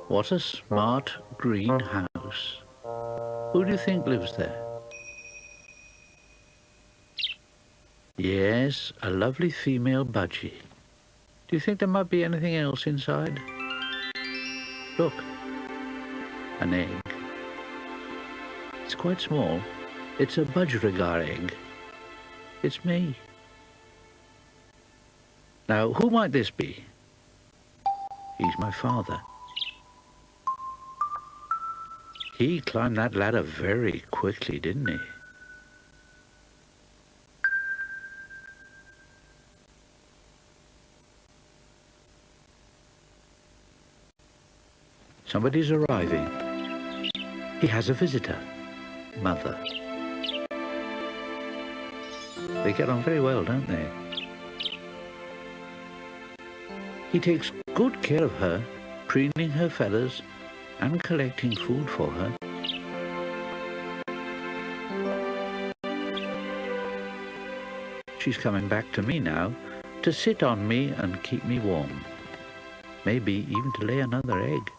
What a smart green house. Who do you think lives there? Yes, a lovely female budgie. Do you think there might be anything else inside? Look, an egg. It's quite small. It's a budgerigar egg. It's me. Now, who might this be? He's my father. He climbed that ladder very quickly, didn't he? Somebody's arriving. He has a visitor. Mother. They get on very well, don't they? He takes good care of her, preening her feathers and collecting food for her. She's coming back to me now to sit on me and keep me warm. Maybe even to lay another egg.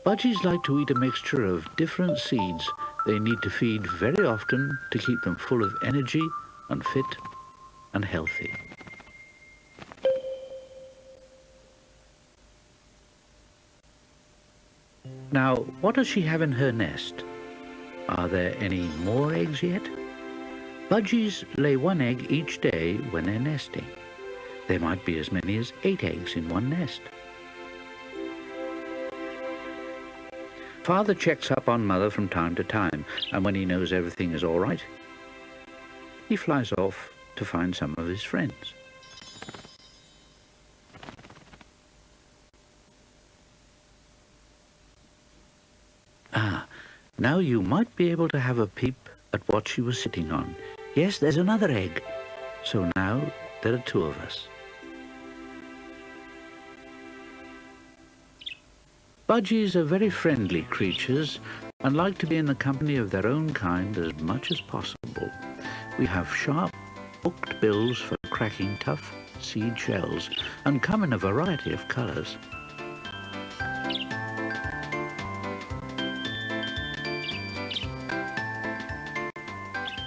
Budgies like to eat a mixture of different seeds. They need to feed very often to keep them full of energy and fit and healthy. Now, what does she have in her nest? Are there any more eggs yet? Budgies lay one egg each day when they're nesting. There might be as many as 8 eggs in one nest. Father checks up on Mother from time to time, and when he knows everything is all right, he flies off to find some of his friends. Now you might be able to have a peep at what she was sitting on. Yes, there's another egg. So now there are 2 of us. Budgies are very friendly creatures and like to be in the company of their own kind as much as possible. We have sharp, hooked bills for cracking tough seed shells and come in a variety of colours.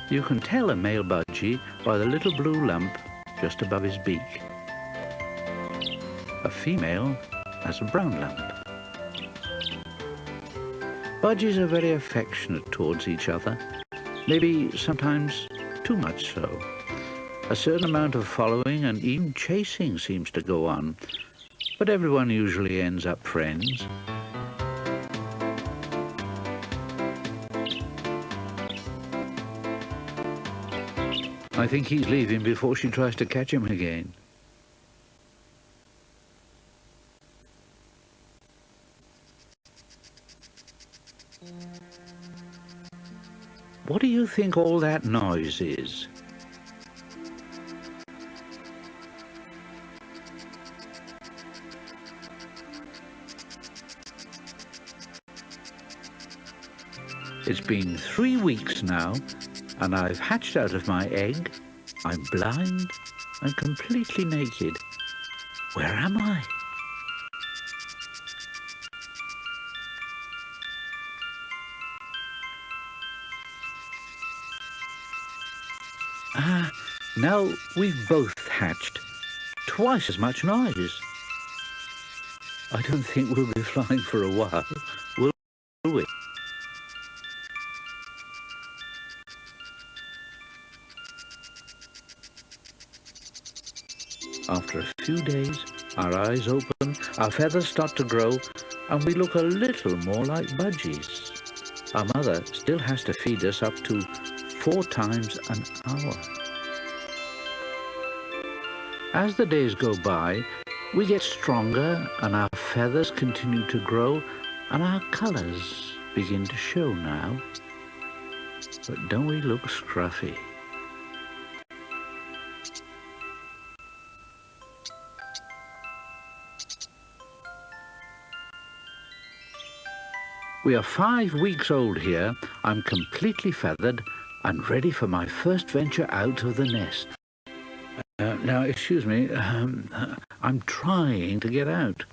You can tell a male budgie by the little blue lump just above his beak. A female has a brown lump. Budgies are very affectionate towards each other, maybe sometimes too much so. A certain amount of following and even chasing seems to go on, but everyone usually ends up friends. I think he's leaving before she tries to catch him again. What do you think all that noise is? It's been 3 weeks now, and I've hatched out of my egg. I'm blind and completely naked. Where am I? Now we've both hatched. Twice as much noise. I don't think we'll be flying for a while, will we? After a few days, our eyes open, our feathers start to grow, and we look a little more like budgies. Our mother still has to feed us up to 4 times an hour. As the days go by, we get stronger and our feathers continue to grow and our colours begin to show now. But don't we look scruffy? We are 5 weeks old here. I'm completely feathered and ready for my first venture out of the nest. Now, excuse me, I'm trying to get out.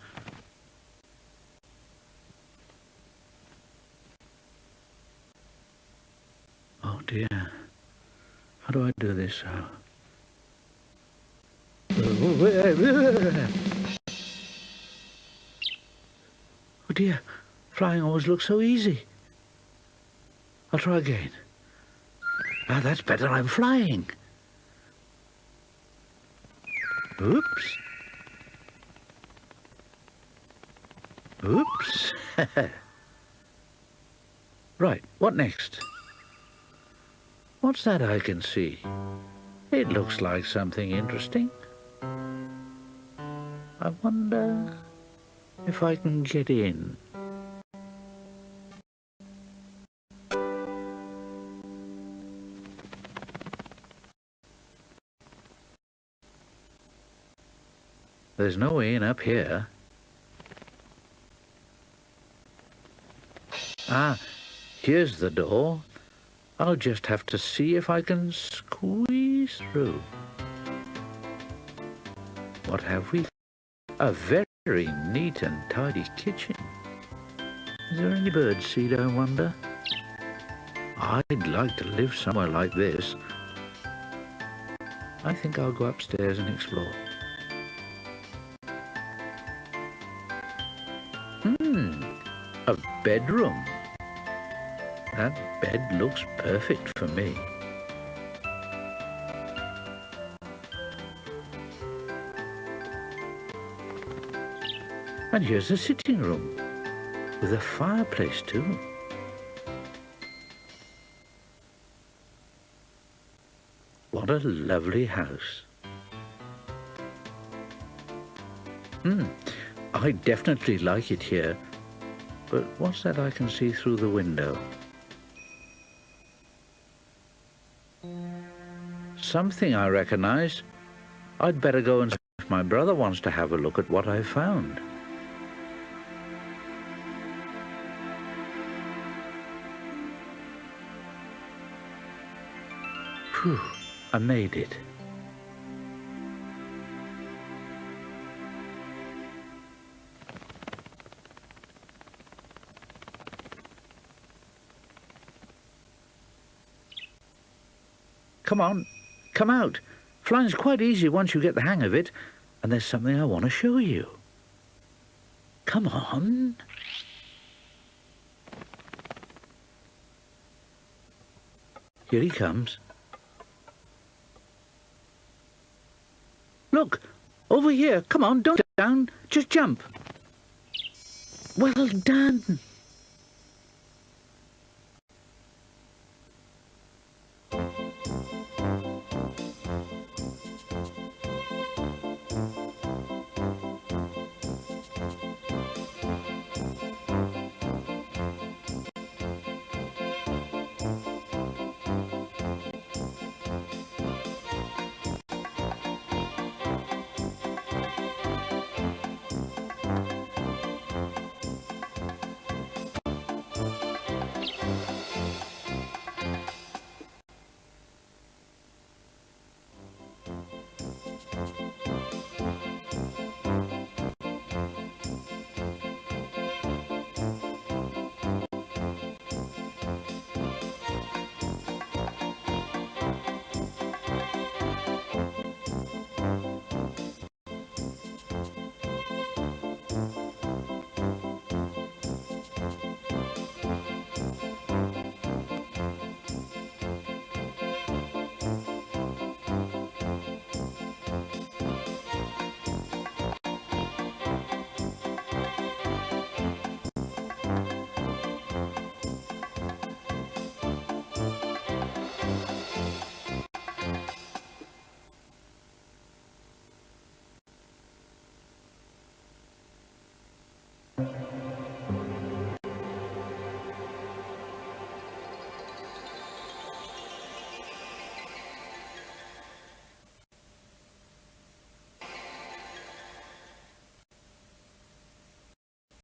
Oh dear. How do I do this? Oh dear, flying always looks so easy. I'll try again. Ah, that's better, I'm flying. Oops. Oops. Right, what next? What's that I can see? It looks like something interesting. I wonder if I can get in. There's no way in up here. Ah, here's the door. I'll just have to see if I can squeeze through. What have we? A very neat and tidy kitchen. Is there any birdseed, I wonder? I'd like to live somewhere like this. I think I'll go upstairs and explore. A bedroom. That bed looks perfect for me. And here's the sitting room, with a fireplace too. What a lovely house. I definitely like it here. But what's that I can see through the window? Something I recognize. I'd better go and see if my brother wants to have a look at what I've found. Phew, I made it. Come on, come out. Flying's quite easy once you get the hang of it, and there's something I want to show you. Come on. Here he comes. Look, over here. Come on, don't down. Just jump. Well done.